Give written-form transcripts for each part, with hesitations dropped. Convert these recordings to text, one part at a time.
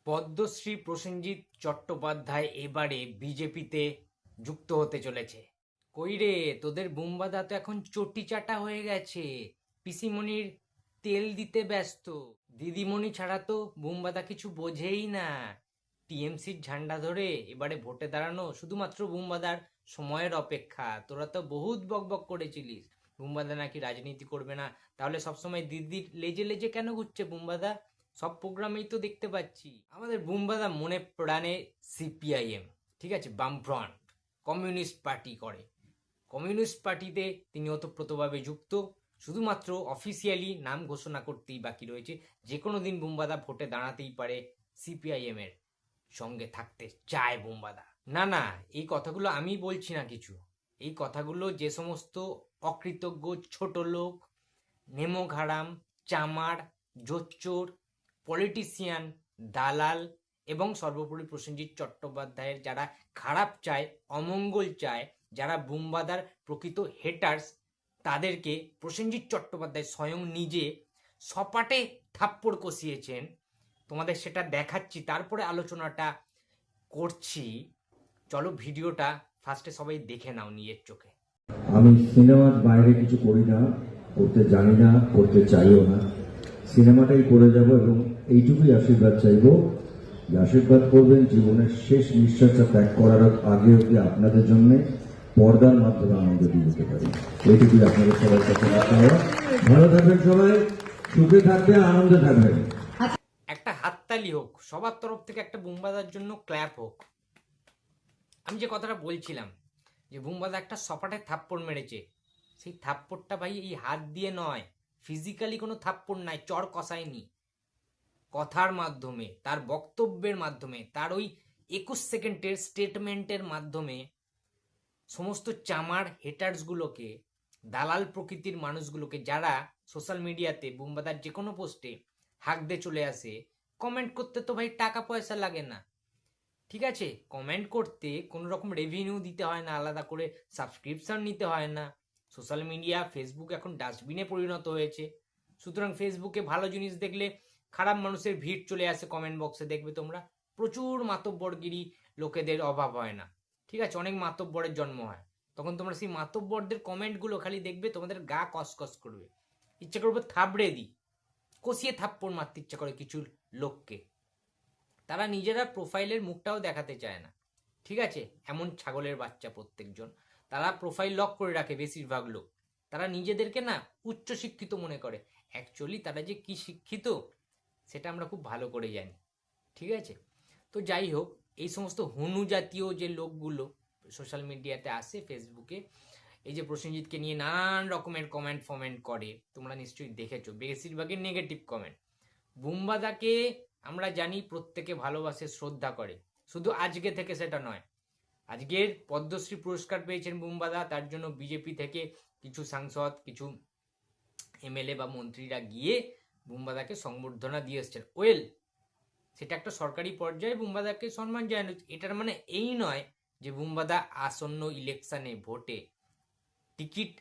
পদ্মশ্রী প্রসেনজিৎ চট্টোপাধ্যায় এবারে বিজেপিতে যুক্ত হতে চলেছে। কই রে, তোদের বুম্বাদা তো এখন চটি চাটা হয়ে গেছে, পিসিমণির তেল দিতে ব্যস্ত। দিদিমণি ছাড়া তো বুম্বাদা কিছু বোঝেই না। টিএমসির ঝান্ডা ধরে এবারে ভোটে দাঁড়ানো শুধুমাত্র বুম্বাদার সময়ের অপেক্ষা। তোরা তো বহুত বকবক করেছিলিস বুম্বাদা নাকি রাজনীতি করবে না, তাহলে সবসময় দিদির লেজে লেজে কেন ঘুরছে বুম্বাদা? সব প্রোগ্রামেই তো দেখতে পাচ্ছি। আমাদের বুম্বাদা মনে প্রাণে সিপিআইএম, ঠিক আছে, বামফ্রন্ট, কমিউনিস্ট পার্টি করে। কমিউনিস্ট পার্টিতে তিনি ওতপ্রোতভাবে যুক্ত। শুধুমাত্র অফিসিয়ালি নাম ঘোষণা করতেই বাকি রয়েছে। যে কোনো দিন বুম্বাদা ভোটে দাঁড়াতেই পারে, সিপিআইএম এর সঙ্গে থাকতে চায় বুম্বাদা। না না, এই কথাগুলো আমি বলছি না কিছু। এই কথাগুলো যে সমস্ত অকৃতজ্ঞ ছোট লোক, নেমোঘাড়াম, চামার, জোচ্চোর, পলিটিশিয়ান, দালাল এবং সর্বোপরি প্রসেনজিৎ চট্টোপাধ্যায়ের যারা খারাপ চায়, অমঙ্গল চায়, যারা বুম্বাদার প্রকৃত হেটার্স, তাদেরকে প্রসেনজিৎ চট্টোপাধ্যায় স্বয়ং নিজে সপাটে থাপ্পড় কষিয়েছেন। তোমাদের সেটা দেখাচ্ছি, তারপরে আলোচনাটা করছি। চলো ভিডিওটা ফার্স্টে সবাই দেখে নাও নিজের চোখে। আমি সিনেমার বাইরে কিছু করি না, করতে জানি না, করতে চাইও না। সিনেমাটাই করে যাব এবং এইটুকুই আশীর্বাদ চাইব যে আশীর্বাদ করবেন জীবনের শেষ নিঃশ্বাসটা ত্যাগ করার আগে অব্দি আপনাদের জন্য পর্দার মাধ্যমে আনন্দ দিয়ে দিতে পারি। এইটুকুই আপনাদের সবার কাছে রাখা হয়। ভালো থাকবেন সবাই, সুখে থাকবেন, আনন্দে থাকবেন। একটা হাততালি হোক সবার তরফ থেকে, একটা বুম্বাদার জন্য ক্ল্যাপ হোক। আমি যে কথাটা বলছিলাম যে বুম্বাদা একটা সপাটে থাপ্পড় মেরেছে, সেই থাপ্পড়টা ভাই এই হাত দিয়ে নয়, ফিজিক্যালি কোনো থাপ্পড় নাই, চড় কষায়নি, কথার মাধ্যমে, তার বক্তব্যের মাধ্যমে, তার ওই 21 সেকেন্ডের স্টেটমেন্টের মাধ্যমে সমস্ত চামার হেটার্সগুলোকে, দালাল প্রকৃতির মানুষগুলোকে, যারা সোশ্যাল মিডিয়াতে বুম্বাদার যে কোনো পোস্টে হাঁক দিয়ে চলে আসে। কমেন্ট করতে তো ভাই টাকা পয়সা লাগে না, ঠিক আছে? কমেন্ট করতে কোনো রকম রেভিনিউ দিতে হয় না, আলাদা করে সাবস্ক্রিপশন নিতে হয় না। সোশ্যাল মিডিয়া, ফেসবুক এখন ডাস্টবিনে পরিণত হয়েছে। সুতরাং ফেসবুকে ভালো জিনিস দেখলে খারাপ মানুষের ভিড় চলে আসে কমেন্ট বক্সে, দেখবে তোমরা প্রচুর মাতব্বরগিরি লোকেদের অভাব হয় না, ঠিক আছে? অনেক মাতব্বরের জন্ম হয়, তখন তোমরা সেই মাতব্বরদের কমেন্টগুলো খালি দেখবে, তোমাদের গা কসকস করবে, ইচ্ছা করবে থাবড়ে দিই, কষিয়ে থাপ্পড় মারতে ইচ্ছা করে কিছু লোককে। তারা নিজেরা প্রোফাইলের মুখটাও দেখাতে চায় না, ঠিক আছে? এমন ছাগলের বাচ্চা প্রত্যেকজন। তারা প্রোফাইল লক করে রাখে বেশিরভাগ লোক। তারা নিজেদেরকে না উচ্চ শিক্ষিত মনে করে, অ্যাকচুয়ালি তারা যে কি শিক্ষিত সেটা আমরা খুব ভালো করে জানি, ঠিক আছে? তো যাই হোক, এই সমস্ত হনু জাতীয় যে লোকগুলো সোশ্যাল মিডিয়াতে আসে, ফেসবুকে, এই যে প্রসেনজিৎকে নিয়ে নানান রকমের কমেন্ট ফমেন্ট করে, তোমরা নিশ্চয়ই দেখেছো, বেশিরভাগই নেগেটিভ কমেন্ট। বুম্বাদাকে আমরা জানি প্রত্যেকে ভালোবাসে, শ্রদ্ধা করে, শুধু আজকে থেকে সেটা নয়। আজকের পদ্মশ্রী পুরস্কার পেয়েছেন বুম্বাদা, তার জন্য বিজেপি থেকে কিছু সাংসদ, কিছু এমএলএ বা মন্ত্রীরা গিয়ে বুম্বাদাকে সংবর্ধনা দিয়ে এসছেন। ওয়েল, সেটা একটা সরকারি পর্যায়ে বুম্বাদাকে সম্মান জানানো। এটার মানে এই নয় যে বুম্বাদা আসন্ন ইলেকশনে, ভোটে টিকিট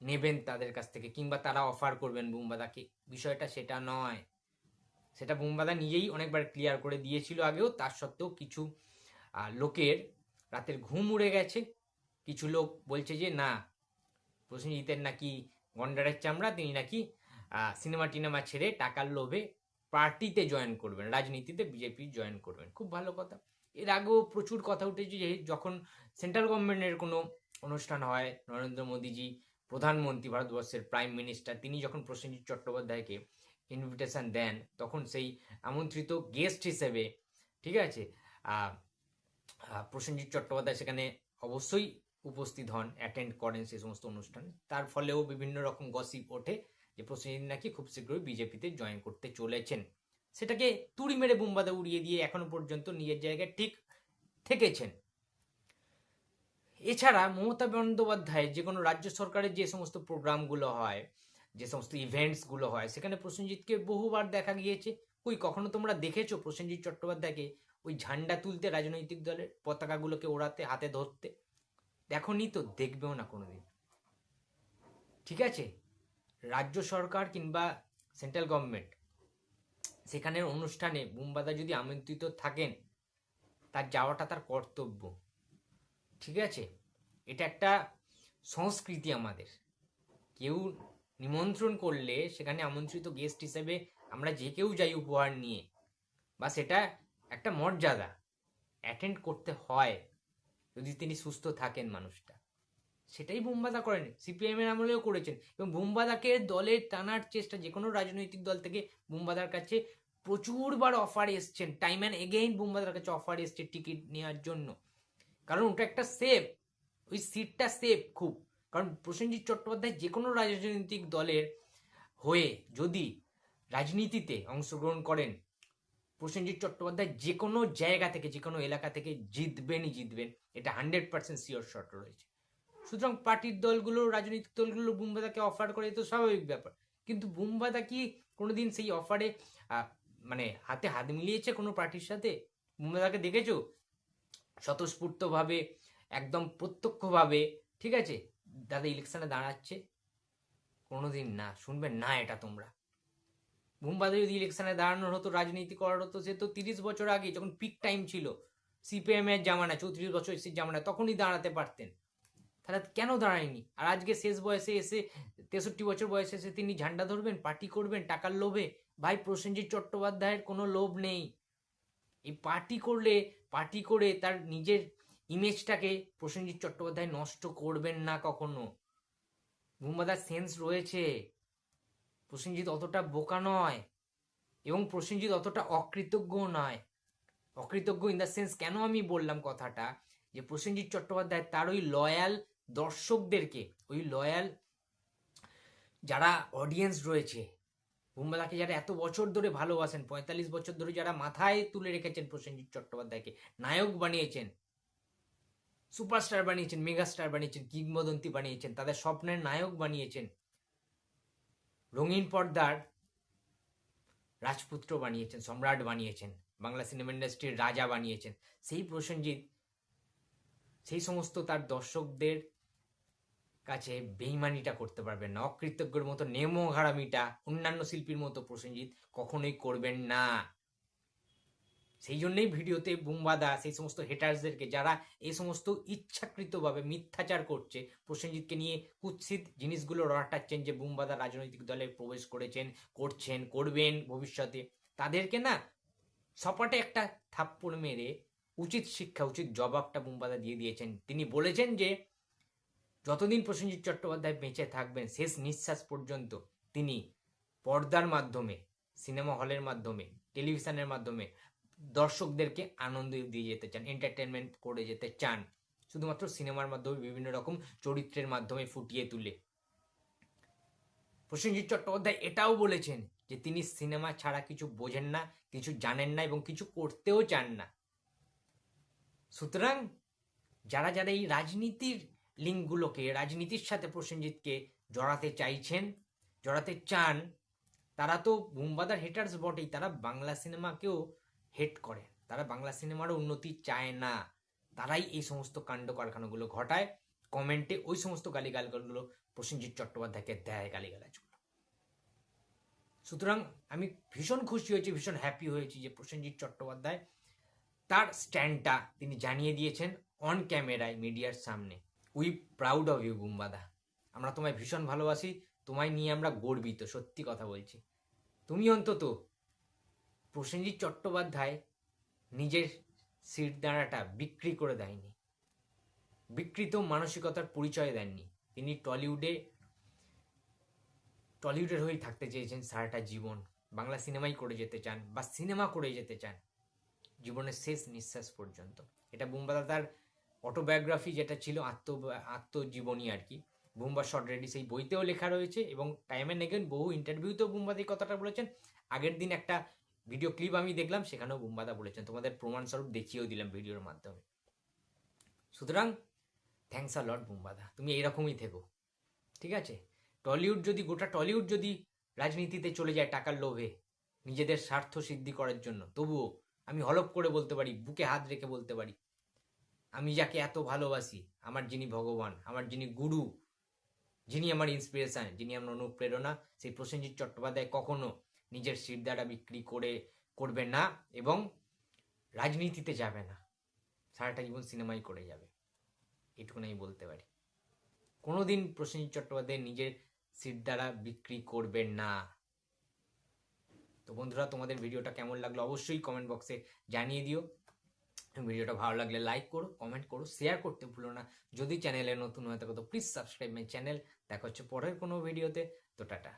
নেবেন তাদের কাছ থেকে, কিংবা তারা অফার করবেন বুম্বাদাকে। বিষয়টা সেটা নয়। সেটা বুম্বাদা নিজেই অনেকবার ক্লিয়ার করে দিয়েছিল আগেও। তার সত্ত্বেও কিছু লোকের রাতের ঘুম উড়ে গেছে। কিছু লোক বলছে যে না, প্রসেনজিতের নাকি গন্ডারের চামড়া, তিনি নাকি সিনেমা টিনেমা ছেড়ে টাকার লোভে পার্টিতে জয়েন করবেন, রাজনীতিতে বিজেপি জয়েন করবেন। খুব ভালো কথা। এর আগেও প্রচুর কথা উঠেছে যে যখন সেন্ট্রাল গভর্নমেন্টের কোনো অনুষ্ঠান হয়, নরেন্দ্র মোদীজি প্রধানমন্ত্রী, ভারতবর্ষের প্রাইম মিনিস্টার, তিনি যখন প্রসেনজিৎ চট্টোপাধ্যায়কে ইনভিটেশন দেন, তখন সেই আমন্ত্রিত গেস্ট হিসেবে, ঠিক আছে, প্রসেনজিৎ চট্টোপাধ্যায় সেখানে অবশ্যই উপস্থিত হন, অ্যাটেন্ড করেন সেই সমস্ত অনুষ্ঠানে। তার ফলেও বিভিন্ন রকম গসিপ ওঠে যে প্রসেনজিৎ নাকি খুব শীঘ্রই বিজেপিতে জয়েন করতে চলেছেন। সেটাকে তুড়ি মেরে বুম্বাদা উড়িয়ে দিয়ে এখনো পর্যন্ত নিজের জায়গায় ঠিক থেকেছেন। এছাড়া মমতা বন্দ্যোপাধ্যায় যে কোনো রাজ্য সরকারের যে সমস্ত প্রোগ্রামগুলো হয়, যে সমস্ত ইভেন্টসগুলো হয়, সেখানে প্রসেনজিৎকে বহুবার দেখা গিয়েছে। কই কখনো তোমরা দেখেছো প্রসেনজিৎ চট্টোপাধ্যায়কে ওই ঝান্ডা তুলতে, রাজনৈতিক দলের পতাকাগুলোকে ওড়াতে, হাতে ধরতে? দেখোনি তো, দেখবেও না কোনোদিন, ঠিক আছে? রাজ্য সরকার কিংবা সেন্ট্রাল গভর্নমেন্ট সেখানের অনুষ্ঠানে বুমবাদা যদি আমন্ত্রিত থাকেন, তার যাওয়াটা তার কর্তব্য। ঠিক আছে, এটা একটা সংস্কৃতি আমাদের। কেউ নিমন্ত্রণ করলে সেখানে আমন্ত্রিত গেস্ট হিসেবে আমরা যে কেউ যাই উপহার নিয়ে, বা সেটা একটা মর্যাদা, অ্যাটেন্ড করতে হয় যদি তিনি সুস্থ থাকেন মানুষটা। সেটাই বুমবাদা করেন, সিপিএম এর আমলেও করেছেন, এবং বুমবাদাকে দলে টানার চেষ্টা যে কোনো রাজনৈতিক দল থেকে বুমবাদার কাছে প্রচুরবার অফার এসছেন, টাইম অ্যান্ড এগেইন বুমবাদার কাছে অফার এসছে টিকিট নেওয়ার জন্য, কারণ ওটা একটা সেফ, ওই সিটটা সেফ খুব। কারণ প্রসেনজিৎ চট্টোপাধ্যায় যে কোনো রাজনৈতিক দলের হয়ে যদি রাজনীতিতে অংশগ্রহণ করেন, প্রসেনজিৎ চট্টোপাধ্যায় যে কোনো জায়গা থেকে, যে কোনো এলাকা থেকে জিতবেনই জিতবেন, এটা 100% শিওর শট রয়েছে। সুতরাং পার্টির দলগুলো, রাজনৈতিক দলগুলো বুমবাদাকে অফার করে, তো স্বাভাবিক ব্যাপার। কিন্তু বুমবাদা কি কোনোদিন সেই অফারে মানে হাতে হাত মিলিয়েছে কোনো পার্টির সাথে? বুমবাদাকে দেখেছো স্বতঃস্ফূর্তভাবে, একদম প্রত্যক্ষভাবে, ঠিক আছে, দাদা ইলেকশনে দাঁড়াচ্ছে? কোনোদিন না, শুনবেন না এটা তোমরা। বুমবাদা যদি ইলেকশনে দাঁড়ানোর হতো, রাজনীতি করার হতো, সে তো 30 বছর আগে, যখন পিক টাইম ছিল সিপিএম এর জামানা, 34 বছর জামানা, তখনই দাঁড়াতে পারতেন। তাহলে কেন দাঁড়ায়নি? আর আজকে শেষ বয়সে এসে, 63 বছর বয়সে এসে তিনি ঝান্ডা ধরবেন, পার্টি করবেন টাকার লোভে? ভাই, প্রসেনজিৎ চট্টোপাধ্যায়ের কোনো লোভ নেই। এই পার্টি করে তার নিজের ইমেজটাকে প্রসেনজিৎ চট্টোপাধ্যায় নষ্ট করবেন না কখনো। বুমবাদার সেন্স রয়েছে, প্রসেনজিৎ অতটা বোকা নয়, এবং প্রসেনজিৎ অতটা অকৃতজ্ঞ নয়। অকৃতজ্ঞ ইন দ্য সেন্স কেন আমি বললাম কথাটা, যে প্রসেনজিৎ চট্টোপাধ্যায় তার ওই লয়াল দর্শকদেরকে, ওই লয়াল যারা অডিয়েন্স রয়েছে, বুমবাদাকে যারা এত বছর ধরে ভালোবাসেন, 45 বছর ধরে যারা মাথায় তুলে রেখেছেন প্রসেনজিৎ চট্টোপাধ্যায়কে, নায়ক বানিয়েছেন, সুপারস্টার বানিয়েছেন, মেগাস্টার বানিয়েছেন, কিংবদন্তি বানিয়েছেন, তাদের স্বপ্নের নায়ক বানিয়েছেন, রঙিন পর্দার রাজপুত্র বানিয়েছেন, সম্রাট বানিয়েছেন, বাংলা সিনেমা ইন্ডাস্ট্রির রাজা বানিয়েছেন। সেই প্রসেনজিৎ সেই সমস্ত তার দর্শকদের কাছে বেইমানিটা করতে পারবেন না, অকৃতজ্ঞের মতো নেমো ঘাড়ামিটা অন্যান্য শিল্পীর মতো প্রসেনজিৎ কখনোই করবেন না। সেই জন্যই ভিডিওতে বুমবাদা সেই সমস্ত হেটার্সদেরকে, যারা এই সমস্ত ইচ্ছাকৃতভাবে মিথ্যাচার করছে, প্রসেনজিৎকে নিয়ে কুৎসিত জিনিসগুলো রটাচ্ছেন, যে বুমবাদা রাজনৈতিক দলে প্রবেশ করেছেন, করছেন, করবেন ভবিষ্যতে, তাদেরকে না সপাটে একটা থাপ্পড় মেরে উচিত শিক্ষা, উচিত জবাবটা বুমবাদা দিয়ে দিয়েছেন। তিনি বলেছেন যে যতদিন প্রসেনজিৎ চট্টোপাধ্যায় বেঁচে থাকবেন, শেষ নিঃশ্বাস পর্যন্ত তিনি পর্দার মাধ্যমে, সিনেমা হলের মাধ্যমে, টেলিভিশনের মাধ্যমে দর্শকদেরকে আনন্দ দিয়ে যেতে চান, এন্টারটেনমেন্ট করে যেতে চান, শুধুমাত্র সিনেমার মাধ্যমে, বিভিন্ন রকম চরিত্রের মাধ্যমে ফুটিয়ে তুলে। প্রসেনজিৎ চট্টোপাধ্যায় এটাও বলেছেন যে তিনি সিনেমা ছাড়া কিছু বোঝেন না, কিছু জানেন না, এবং কিছু করতেও চান না। সুতরাং যারা যারা এই রাজনীতির লিঙ্কগুলোকে, রাজনীতির সাথে প্রসেনজিৎকে জড়াতে চাইছেন, জড়াতে চান, তারা তো বুমবাদার হেটার্স বটেই, তারা বাংলা সিনেমাকেও হেট করে, তারা বাংলা সিনেমারও উন্নতি চায় না, তারাই এই সমস্ত কাণ্ড কারখানাগুলো ঘটায়, কমেন্টে ওই সমস্ত গালিগালগুলো প্রসেনজিৎ চট্টোপাধ্যায়কে দেয়, গালিগালাজগুলো। সুতরাং আমি ভীষণ খুশি হয়েছি, ভীষণ হ্যাপি হয়েছি যে প্রসেনজিৎ চট্টোপাধ্যায় তার স্ট্যান্ডটা তিনি জানিয়ে দিয়েছেন অন ক্যামেরায়, মিডিয়ার সামনে। উই প্রাউড অফ ইউ বুমবাদা, আমরা তোমায় ভীষণ ভালোবাসি, তোমায় নিয়ে আমরা গর্বিত, সত্যি কথা বলছি। তুমি অন্তত প্রসেনজিৎ চট্টোপাধ্যায় নিজের সিট দাঁড়াটা বিক্রি করে দেয়নি, বিকৃত মানসিকতার পরিচয় দেননি। তিনি টলিউডের হয়েই থাকতে চেয়েছেন সারাটা জীবন, বাংলা সিনেমাই করে যেতে চান, বা সিনেমা করে যেতে চান জীবনের শেষ নিঃশ্বাস পর্যন্ত। এটা বুমবাদা তার অটোবায়োগ্রাফি যেটা ছিল, আত্মজীবনী আর কি, বুম্বা শর্ট রেডি, সেই বইতেও লেখা রয়েছে, এবং টাইম অ্যান্ড এগেইন বহু ইন্টারভিউতেও বুমবাদা এই কথাটা বলেছেন। আগের দিন একটা ভিডিও ক্লিপ আমি দেখলাম, সেখানেও বুমবাদা বলেছেন, তোমাদের প্রমাণস্বরূপ দেখিয়েও দিলাম ভিডিওর মাধ্যমে। সুতরাং থ্যাংকস আ লট বুমবাদা, তুমি এইরকমই থেকো, ঠিক আছে? গোটা টলিউড যদি রাজনীতিতে চলে যায় টাকার লোভে, নিজেদের স্বার্থ সিদ্ধি করার জন্য, তবুও আমি হলপ করে বলতে পারি, বুকে হাত রেখে বলতে পারি, আমি যাকে এত ভালোবাসি, আমার যিনি ভগবান, আমার যিনি গুরু, যিনি আমার ইন্সপিরেশন, যিনি আমার অনুপ্রেরণা, সেই প্রসেনজিৎ চট্টোপাধ্যায় কখনো নিজের সিট দ্বারা বিক্রি করবে না এবং রাজনীতিতে যাবে না, সারাটা জীবন সিনেমাই করে যাবে, এটুকুন আমি বলতে পারি। কোনোদিন প্রসেনজিৎ চট্টোপাধ্যায় নিজের সিট দ্বারা বিক্রি করবেন না। তো বন্ধুরা, তোমাদের ভিডিওটা কেমন লাগলো অবশ্যই কমেন্ট বক্সে জানিয়ে দিও। ভিডিওটা ভালো লাগলে লাইক করো, কমেন্ট করো, শেয়ার করতে ভুলো না। যদি চ্যানেলে নতুন হয়ে থাকো তো প্লিজ সাবস্ক্রাইব মাই চ্যানেল। দেখা হচ্ছে পরের কোনো ভিডিওতে। তো টাটা।